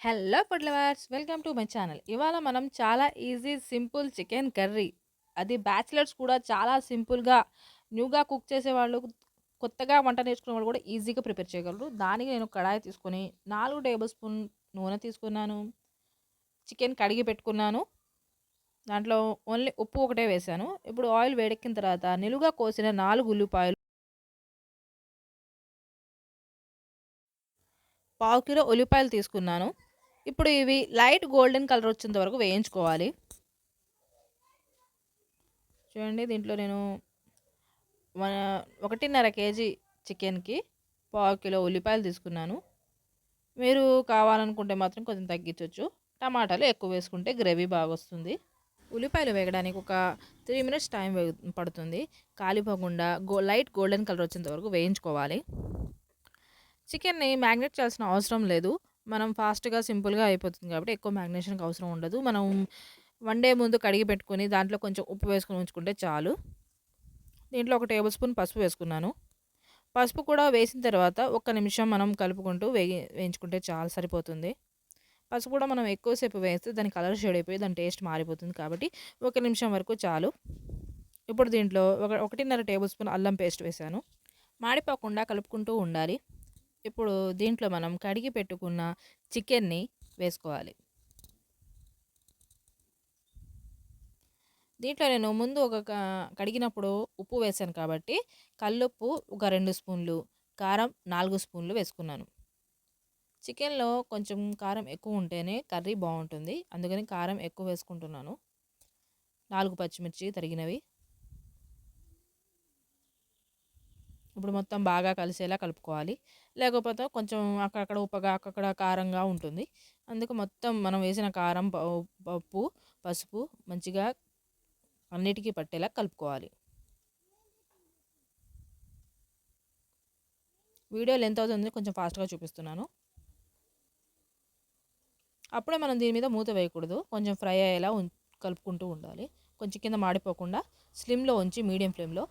Hello food lovers, welcome to my channel. ఇవాళ మనం చాలా ఈజీ సింపుల్ చికెన్ కర్రీ, అది బ్యాచిలర్స్ కూడా చాలా సింపుల్గా న్యూగా కుక్ చేసేవాళ్ళు, కొత్తగా వంట నేర్చుకునే వాళ్ళు కూడా ఈజీగా ప్రిపేర్ చేయగలరు. దానికి నేను కడాయి తీసుకొని 4 టేబుల్ స్పూన్ నూనె తీసుకున్నాను. చికెన్ కడిగి పెట్టుకున్నాను. దాంట్లో ఓన్లీ ఉప్పు ఒకటే వేశాను. ఇప్పుడు ఆయిల్ వేడెక్కిన తర్వాత నిలువుగా కోసిన 4 ఉల్లిపాయలు, పావు కిలో ఉల్లిపాయలు తీసుకున్నాను. ఇప్పుడు ఇవి లైట్ గోల్డెన్ కలర్ వచ్చేంత వరకు వేయించుకోవాలి. చూడండి, దీంట్లో నేను 1.5 కేజీ చికెన్కి పావు కిలో ఉల్లిపాయలు తీసుకున్నాను. మీరు కావాలనుకుంటే మాత్రం కొంచెం తగ్గించవచ్చు. టమాటాలు ఎక్కువ వేసుకుంటే గ్రేవీ బాగా వస్తుంది. ఉల్లిపాయలు వేగడానికి ఒక 3 మినిట్స్ టైం పడుతుంది. కాలిపోకుండా లైట్ గోల్డెన్ కలర్ వచ్చేంత వరకు వేయించుకోవాలి. చికెన్ని మ్యాగ్నేట్ చేయాల్సిన అవసరం లేదు. మనం ఫాస్ట్గా సింపుల్గా అయిపోతుంది కాబట్టి ఎక్కువ మ్యాగ్నేషన్కి అవసరం ఉండదు. మనం వన్ డే ముందు కడిగి పెట్టుకొని దాంట్లో కొంచెం ఉప్పు వేసుకొని ఉంచుకుంటే చాలు. దీంట్లో 1 టేబుల్ స్పూన్ పసుపు వేసుకున్నాను. పసుపు కూడా వేసిన తర్వాత ఒక్క నిమిషం మనం కలుపుకుంటూ వేయించుకుంటే చాలా సరిపోతుంది. పసుపు కూడా మనం ఎక్కువసేపు వేస్తే దాని కలర్ షేడ్ అయిపోయి దాని టేస్ట్ మారిపోతుంది కాబట్టి 1 నిమిషం వరకు చాలు. ఇప్పుడు దీంట్లో 1.5 టేబుల్ స్పూన్ అల్లం పేస్ట్ వేశాను. మాడిపోకుండా కలుపుకుంటూ ఉండాలి. ఇప్పుడు దీంట్లో మనం కడిగి పెట్టుకున్న చికెన్ని వేసుకోవాలి. దీంట్లో నేను ముందు కడిగినప్పుడు ఉప్పు వేశాను కాబట్టి కల్లుప్పు ఒక 2 స్పూన్లు, కారం 4 స్పూన్లు వేసుకున్నాను. చికెన్లో కొంచెం కారం ఎక్కువ ఉంటేనే కర్రీ బాగుంటుంది, అందుకని కారం ఎక్కువ వేసుకుంటున్నాను. 4 పచ్చిమిర్చి తరిగినవి. ఇప్పుడు మొత్తం బాగా కలిసేలా కలుపుకోవాలి. లేకపోతే కొంచెం అక్కడక్కడ ఉప్పగా అక్కడక్కడ కారంగా ఉంటుంది. అందుకు మొత్తం మనం వేసిన కారం, పప్పు, పసుపు మంచిగా అన్నిటికీ పట్టేలా కలుపుకోవాలి. వీడియో లెంత్ అవుతుంది, కొంచెం ఫాస్ట్గా చూపిస్తున్నాను. అప్పుడే మనం దీని మీద మూత వేయకూడదు. కొంచెం ఫ్రై అయ్యేలా కలుపుకుంటూ ఉండాలి. కొంచెం కింద మాడిపోకుండా స్లిమ్లో ఉంచి మీడియం ఫ్లేమ్లో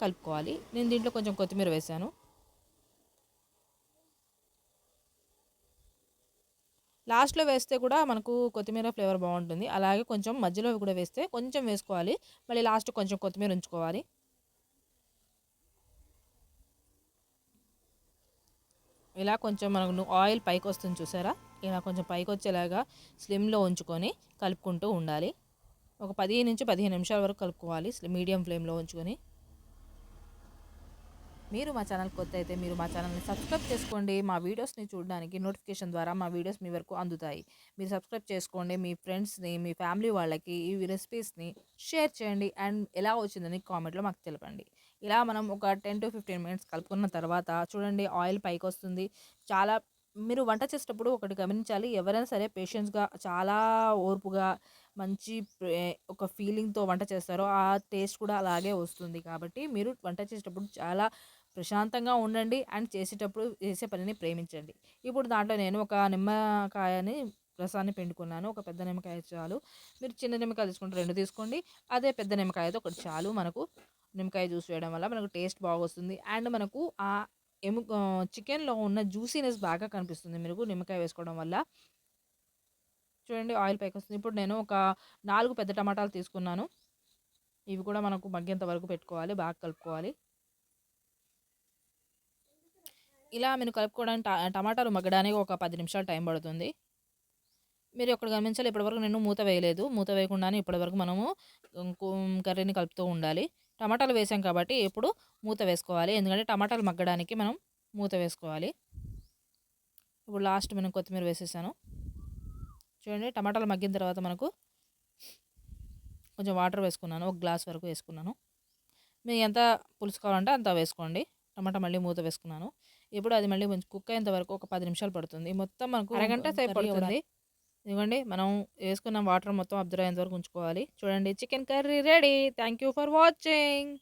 కలుపుకోవాలి. నేను దీంట్లో కొంచెం కొత్తిమీర వేశాను. లాస్ట్లో వేస్తే కూడా మనకు కొత్తిమీర ఫ్లేవర్ బాగుంటుంది. అలాగే కొంచెం మధ్యలో కూడా వేస్తే కొంచెం వేసుకోవాలి. మళ్ళీ లాస్ట్ కొంచెం కొత్తిమీర ఉంచుకోవాలి. ఇలా కొంచెం మనకు ఆయిల్ పైకి వస్తుంది చూసారా, ఇలా కొంచెం పైకి వచ్చేలాగా స్లిమ్లో ఉంచుకొని కలుపుకుంటూ ఉండాలి. ఒక 10 నుంచి 15 నిమిషాల వరకు కలుపుకోవాలి మీడియం ఫ్లేమ్లో ఉంచుకొని. మీరు మా ఛానల్ కొత్త అయితే మీరు మా ఛానల్ని సబ్స్క్రైబ్ చేసుకోండి. మా వీడియోస్ని చూడడానికి నోటిఫికేషన్ ద్వారా మా వీడియోస్ మీ వరకు అందుతాయి. మీరు సబ్స్క్రైబ్ చేసుకోండి. మీ ఫ్రెండ్స్ని, మీ ఫ్యామిలీ వాళ్ళకి ఈ రెసిపీస్ని షేర్ చేయండి. అండ్ ఎలా వచ్చిందని కామెంట్లో మాకు తెలపండి. ఇలా మనం ఒక 10 to 15 మినిట్స్ కలుపుకున్న తర్వాత చూడండి, ఆయిల్ పైకి వస్తుంది. చాలా మీరు వంట చేసేటప్పుడు ఒకటి గమనించాలి, ఎవరైనా సరే పేషెన్స్గా, చాలా ఓర్పుగా, మంచి ఒక ఫీలింగ్తో వంట చేస్తారో ఆ టేస్ట్ కూడా అలాగే వస్తుంది. కాబట్టి మీరు వంట చేసేటప్పుడు చాలా ప్రశాంతంగా ఉండండి అండ్ చేసేటప్పుడు చేసే పనిని ప్రేమించండి. ఇప్పుడు దాంట్లో నేను ఒక నిమ్మకాయని రసాన్ని పిండుకున్నాను. ఒక పెద్ద నిమ్మకాయ చాలు. మీరు చిన్న నిమ్మకాయ తీసుకుంటే 2 తీసుకోండి. అదే పెద్ద నిమ్మకాయ అయితే ఒకటి చాలు. మనకు నిమ్మకాయ జ్యూస్ వేయడం వల్ల మనకు టేస్ట్ బాగొస్తుంది. అండ్ మనకు ఆ చికెన్లో ఉన్న జ్యూసీనెస్ బాగా కనిపిస్తుంది మీకు నిమ్మకాయ వేసుకోవడం వల్ల. చూడండి, ఆయిల్ పైకి వస్తుంది. ఇప్పుడు నేను ఒక 4 పెద్ద టమాటాలు తీసుకున్నాను. ఇవి కూడా మనకు మగ్గేంత వరకు పెట్టుకోవాలి, బాగా కలుపుకోవాలి. ఇలా మీరు కలుపుకోవడానికి టమాటాలు మగ్గడానికి ఒక 10 నిమిషాలు టైం పడుతుంది. మీరు ఒకటి గమనించాలి, ఇప్పటివరకు నేను మూత వేయలేదు. మూత వేయకుండానే ఇప్పటివరకు మనము కర్రీని కలుపుతూ ఉండాలి. టమాటాలు వేసాం కాబట్టి ఇప్పుడు మూత వేసుకోవాలి. ఎందుకంటే టమాటాలు మగ్గడానికి మనం మూత వేసుకోవాలి. ఇప్పుడు లాస్ట్ నేను కొత్తిమీర వేసేసాను. చూడండి, టమాటాలు మగ్గిన తర్వాత మనకు కొంచెం వాటర్ వేసుకున్నాను. ఒక గ్లాస్ వరకు వేసుకున్నాను. మీరు ఎంత పులుసు కావాలంటే అంత వేసుకోండి. టమాటా మళ్ళీ మూత వేసుకున్నాను. ఇప్పుడు అది మళ్ళీ కొంచెం కుక్ అయ్యేంత వరకు ఒక 10 నిమిషాలు పడుతుంది. మొత్తం మనకు అరగంట సేపు పడుతుంది. ఇదిగోండి, మనం వేసుకున్న వాటర్ మొత్తం అబ్జర్వ్ అయ్యేంత వరకు ఉంచుకోవాలి. చూడండి, chicken curry ready. Thank you for watching.